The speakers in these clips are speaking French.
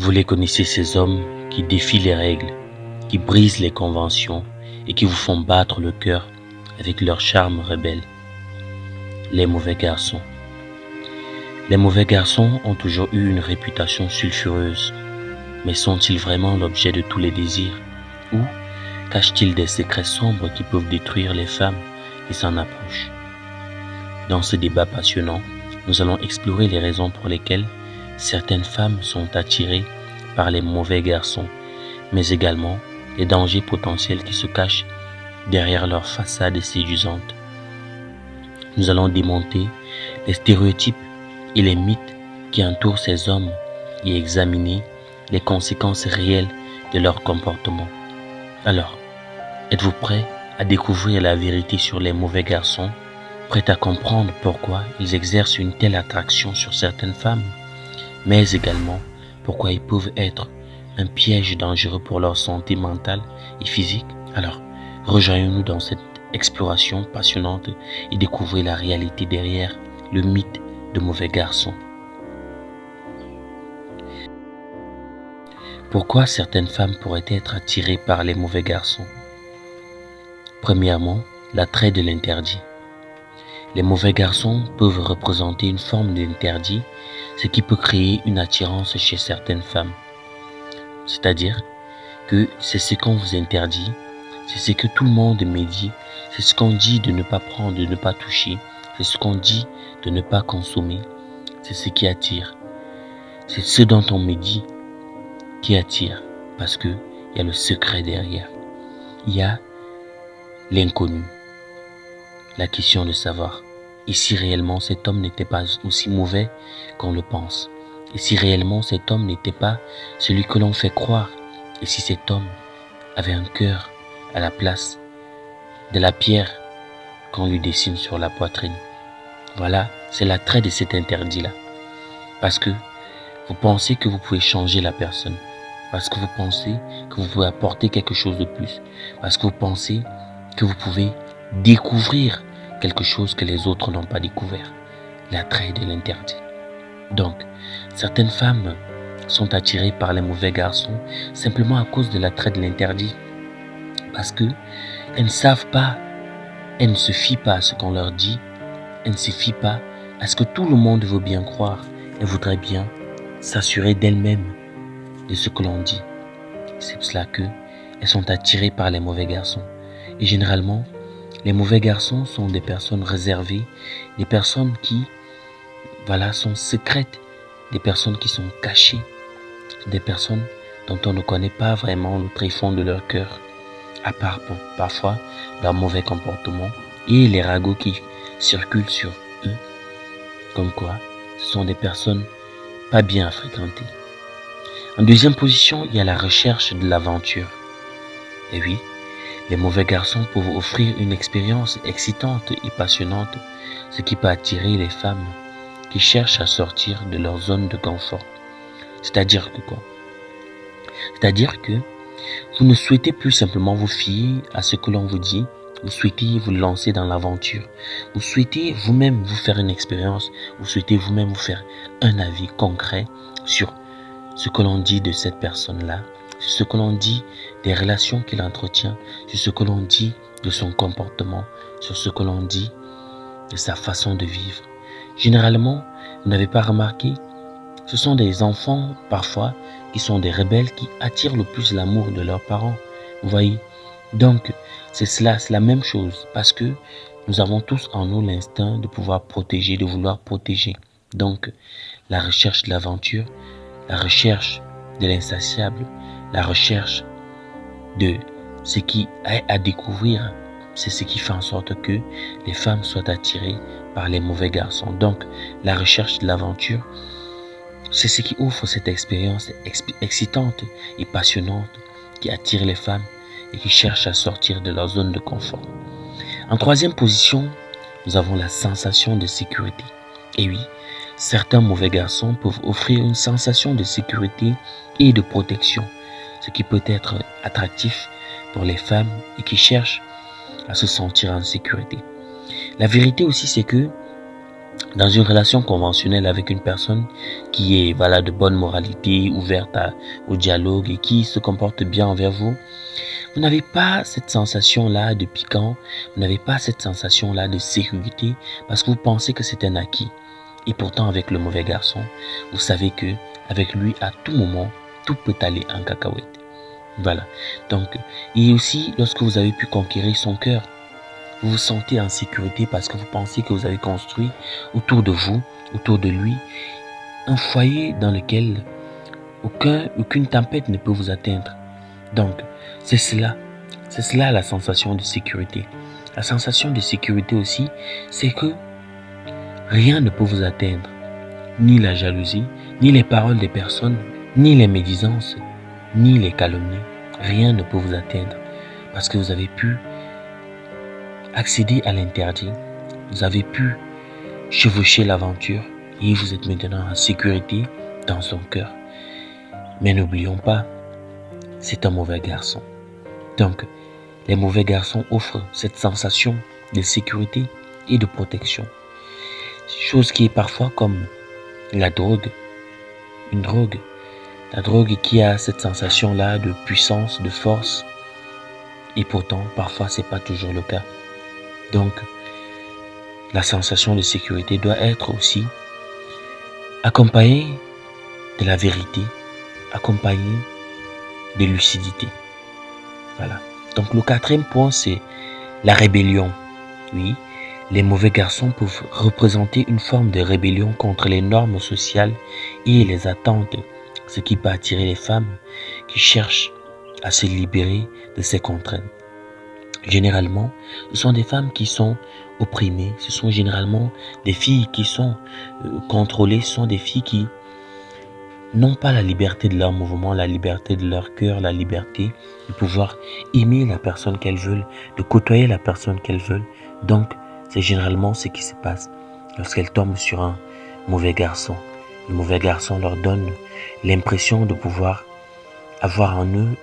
Vous les connaissez, ces hommes qui défient les règles, qui brisent les conventions et qui vous font battre le cœur avec leur charme rebelle. Les mauvais garçons. Les mauvais garçons ont toujours eu une réputation sulfureuse, mais sont-ils vraiment l'objet de tous les désirs? Ou cachent-ils des secrets sombres qui peuvent détruire les femmes qui s'en approchent? Dans ce débat passionnant, nous allons explorer les raisons pour lesquelles certaines femmes sont attirées par les mauvais garçons, mais également les dangers potentiels qui se cachent derrière leur façade séduisante. Nous allons démonter les stéréotypes et les mythes qui entourent ces hommes et examiner les conséquences réelles de leur comportement. Alors, êtes-vous prêts à découvrir la vérité sur les mauvais garçons? Prêts à comprendre pourquoi ils exercent une telle attraction sur certaines femmes, mais également pourquoi ils peuvent être un piège dangereux pour leur santé mentale et physique? Alors, rejoignons-nous dans cette exploration passionnante et découvrez la réalité derrière le mythe de mauvais garçons. Pourquoi certaines femmes pourraient être attirées par les mauvais garçons? Premièrement, l'attrait de l'interdit. Les mauvais garçons peuvent représenter une forme d'interdit, ce qui peut créer une attirance chez certaines femmes. C'est-à-dire que c'est ce qu'on vous interdit, c'est ce que tout le monde médit, c'est ce qu'on dit de ne pas prendre, de ne pas toucher, c'est ce qu'on dit de ne pas consommer, c'est ce qui attire. C'est ce dont on médit qui attire, parce qu'il y a le secret derrière. Il y a l'inconnu, la question de savoir. Et si réellement cet homme n'était pas aussi mauvais qu'on le pense? Et si réellement cet homme n'était pas celui que l'on fait croire? Et si cet homme avait un cœur à la place de la pierre qu'on lui dessine sur la poitrine? Voilà, c'est l'attrait de cet interdit-là. Parce que vous pensez que vous pouvez changer la personne. Parce que vous pensez que vous pouvez apporter quelque chose de plus. Parce que vous pensez que vous pouvez découvrir quelque chose que les autres n'ont pas découvert. L'attrait de l'interdit. Donc, certaines femmes sont attirées par les mauvais garçons simplement à cause de l'attrait de l'interdit. Parce que elles ne savent pas, elles ne se fient pas à ce qu'on leur dit, elles ne se fient pas à ce que tout le monde veut bien croire. Elles voudraient bien s'assurer d'elles-mêmes de ce que l'on dit. C'est pour cela qu'elles sont attirées par les mauvais garçons. Et généralement, les mauvais garçons sont des personnes réservées, des personnes qui, sont secrètes, des personnes qui sont cachées, des personnes dont on ne connaît pas vraiment le tréfonds de leur cœur, à part pour parfois leur mauvais comportement et les ragots qui circulent sur eux, comme quoi ce sont des personnes pas bien à fréquenter. En deuxième position, il y a la recherche de l'aventure. Et oui, les mauvais garçons peuvent offrir une expérience excitante et passionnante, ce qui peut attirer les femmes qui cherchent à sortir de leur zone de confort. C'est-à-dire que quoi? C'est-à-dire que vous ne souhaitez plus simplement vous fier à ce que l'on vous dit, vous souhaitez vous lancer dans l'aventure, vous souhaitez vous-même vous faire une expérience, vous souhaitez vous-même vous faire un avis concret sur ce que l'on dit de cette personne-là, sur ce que l'on dit des relations qu'il entretient, sur ce que l'on dit de son comportement, sur ce que l'on dit de sa façon de vivre. Généralement, vous n'avez pas remarqué, ce sont des enfants parfois qui sont des rebelles qui attirent le plus l'amour de leurs parents. Vous voyez? Donc, c'est cela, c'est la même chose parce que nous avons tous en nous l'instinct de pouvoir protéger, de vouloir protéger. Donc, la recherche de l'aventure, la recherche de l'insatiable, la recherche de ce qui est à découvrir, c'est ce qui fait en sorte que les femmes soient attirées par les mauvais garçons. Donc, la recherche de l'aventure, c'est ce qui offre cette expérience excitante et passionnante qui attire les femmes et qui cherchent à sortir de leur zone de confort. En troisième position, nous avons la sensation de sécurité. Et oui, certains mauvais garçons peuvent offrir une sensation de sécurité et de protection, ce qui peut être attractif pour les femmes et qui cherchent à se sentir en sécurité. La vérité aussi, c'est que Dans une relation conventionnelle avec une personne qui est de bonne moralité, ouverte au dialogue et qui se comporte bien envers vous, vous n'avez pas cette sensation-là de piquant, vous n'avez pas cette sensation-là de sécurité parce que vous pensez que c'est un acquis. Et pourtant, avec le mauvais garçon, vous savez que avec lui, à tout moment, tout peut aller en cacahuète. Voilà. Donc, et aussi, lorsque vous avez pu conquérir son cœur, vous vous sentez en sécurité parce que vous pensez que vous avez construit autour de vous, autour de lui, un foyer dans lequel aucune tempête ne peut vous atteindre. Donc, c'est cela la sensation de sécurité. La sensation de sécurité aussi, c'est que rien ne peut vous atteindre. Ni la jalousie, ni les paroles des personnes, ni les médisances, ni les calomnies. Rien ne peut vous atteindre parce que vous avez pu accéder à l'interdit. Vous avez pu chevaucher l'aventure et vous êtes maintenant en sécurité dans son cœur. Mais n'oublions pas, c'est un mauvais garçon. Donc, les mauvais garçons offrent cette sensation de sécurité et de protection. Chose qui est parfois comme la drogue. Une drogue. La drogue qui a cette sensation-là de puissance, de force. Et pourtant, parfois, c'est pas toujours le cas. Donc, la sensation de sécurité doit être aussi accompagnée de la vérité, accompagnée de lucidité. Voilà. Donc, le quatrième point, c'est la rébellion. Oui, les mauvais garçons peuvent représenter une forme de rébellion contre les normes sociales et les attentes, ce qui peut attirer les femmes qui cherchent à se libérer de ces contraintes. Généralement, ce sont des femmes qui sont opprimées, ce sont généralement des filles qui sont contrôlées, ce sont des filles qui n'ont pas la liberté de leur mouvement, la liberté de leur cœur, la liberté de pouvoir aimer la personne qu'elles veulent, de côtoyer la personne qu'elles veulent. Donc, c'est généralement ce qui se passe lorsqu'elles tombent sur un mauvais garçon. Le mauvais garçon leur donne l'impression de pouvoir avoir en eux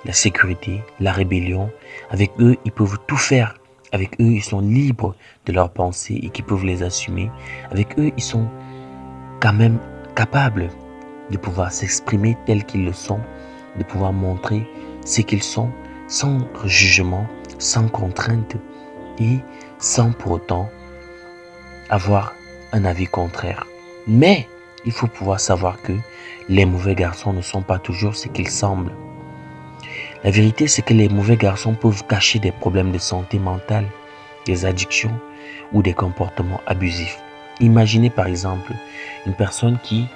la sécurité, la rébellion. Avec eux, ils peuvent tout faire. Avec eux, ils sont libres de leurs pensées et qui peuvent les assumer. Avec eux, ils sont quand même capables de pouvoir s'exprimer tels qu'ils le sont, de pouvoir montrer ce qu'ils sont sans jugement, sans contrainte et sans pour autant avoir un avis contraire. Mais il faut pouvoir savoir que les mauvais garçons ne sont pas toujours ce qu'ils semblent. La vérité, c'est que les mauvais garçons peuvent cacher des problèmes de santé mentale, des addictions ou des comportements abusifs. Imaginez par exemple une personne qui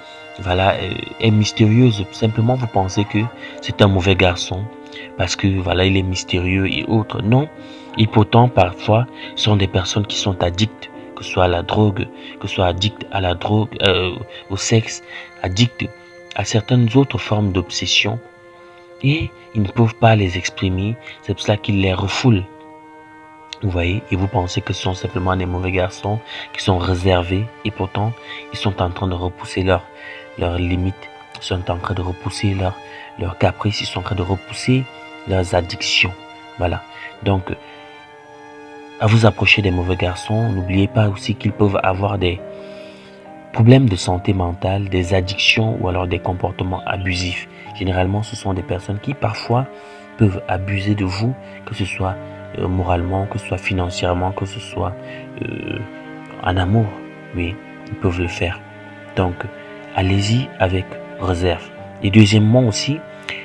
est mystérieuse. Simplement, vous pensez que c'est un mauvais garçon parce que il est mystérieux et autres. Non. Et pourtant, parfois, ce sont des personnes qui sont addictes, que ce soit à la drogue, que ce soit addictes à la drogue, au sexe, addictes à certaines autres formes d'obsession. Et ils ne peuvent pas les exprimer. C'est pour cela qu'ils les refoulent. Vous voyez, et vous pensez que ce sont simplement des mauvais garçons qui sont réservés et pourtant ils sont en train de repousser leurs limites, ils sont en train de repousser leurs caprices, ils sont en train de repousser leurs addictions. Voilà. Donc, à vous approcher des mauvais garçons, n'oubliez pas aussi qu'ils peuvent avoir des problèmes de santé mentale, des addictions ou alors des comportements abusifs. Généralement, ce sont des personnes qui parfois peuvent abuser de vous, que ce soit moralement, que ce soit financièrement, que ce soit en amour. Oui, ils peuvent le faire. Donc, allez-y avec réserve. Et deuxièmement aussi,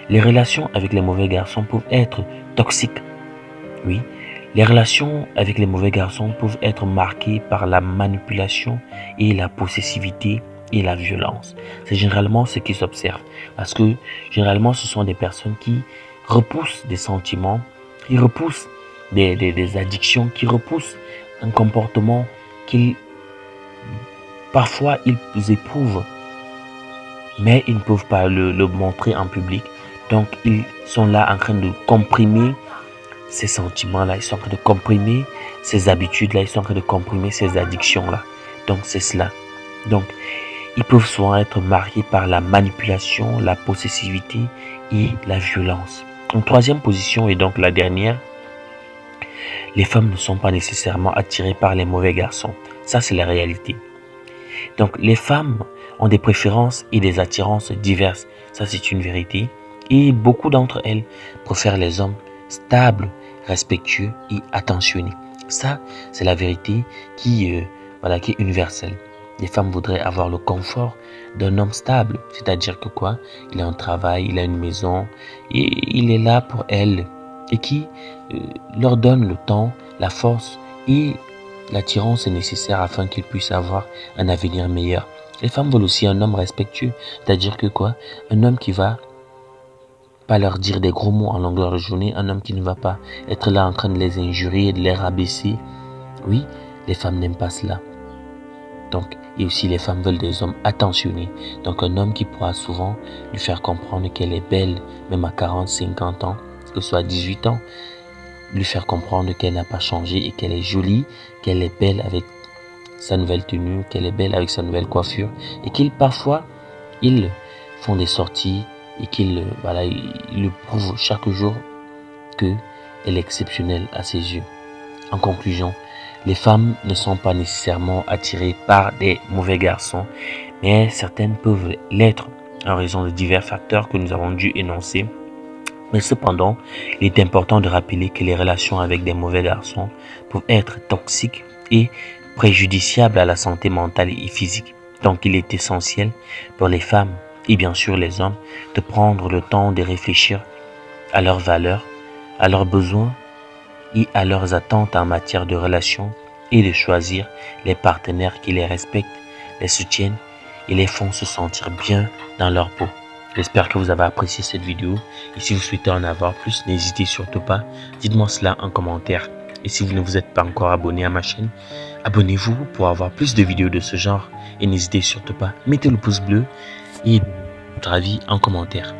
les relations avec les mauvais garçons peuvent être toxiques. Oui, les relations avec les mauvais garçons peuvent être marquées par la manipulation et la possessivité et la violence. C'est généralement ce qui s'observe. Parce que généralement, ce sont des personnes qui repoussent des sentiments, qui repoussent des addictions, qui repoussent un comportement qu'ils parfois ils éprouvent, mais ils ne peuvent pas le montrer en public. Donc ils sont là en train de comprimer ces sentiments-là, ils sont en train de comprimer ces habitudes-là, ils sont en train de comprimer ces addictions-là. Donc c'est cela. Donc ils peuvent souvent être marqués par la manipulation, la possessivité et la violence. En troisième position et donc la dernière, les femmes ne sont pas nécessairement attirées par les mauvais garçons. Ça, c'est la réalité. Donc, les femmes ont des préférences et des attirances diverses. Ça, c'est une vérité. Et beaucoup d'entre elles préfèrent les hommes stables, respectueux et attentionnés. Ça, c'est la vérité qui est universelle. Les femmes voudraient avoir le confort d'un homme stable, c'est-à-dire que quoi? Il a un travail, il a une maison et il est là pour elles et qui leur donne le temps, la force et l'attirance nécessaire afin qu'ils puissent avoir un avenir meilleur. Les femmes veulent aussi un homme respectueux, c'est-à-dire que quoi? Un homme qui va pas leur dire des gros mots en longueur de journée, un homme qui ne va pas être là en train de les injurier, de les rabaisser. Oui, les femmes n'aiment pas cela. Donc, et aussi les femmes veulent des hommes attentionnés. Donc un homme qui pourra souvent lui faire comprendre qu'elle est belle, même à 40, 50 ans, que ce soit à 18 ans, lui faire comprendre qu'elle n'a pas changé et qu'elle est jolie, qu'elle est belle avec sa nouvelle tenue, qu'elle est belle avec sa nouvelle coiffure et qu'ils parfois, ils font des sorties et qu'ils ils le prouvent chaque jour qu'elle est exceptionnelle à ses yeux. En conclusion, les femmes ne sont pas nécessairement attirées par des mauvais garçons, mais certaines peuvent l'être en raison de divers facteurs que nous avons dû énoncer. Mais cependant, il est important de rappeler que les relations avec des mauvais garçons peuvent être toxiques et préjudiciables à la santé mentale et physique. Donc il est essentiel pour les femmes et bien sûr les hommes de prendre le temps de réfléchir à leurs valeurs, à leurs besoins et à leurs attentes en matière de relations et de choisir les partenaires qui les respectent, les soutiennent et les font se sentir bien dans leur peau. J'espère que vous avez apprécié cette vidéo et si vous souhaitez en avoir plus, n'hésitez surtout pas, dites-moi cela en commentaire. Et si vous ne vous êtes pas encore abonné à ma chaîne, abonnez-vous pour avoir plus de vidéos de ce genre et n'hésitez surtout pas, mettez le pouce bleu et votre avis en commentaire.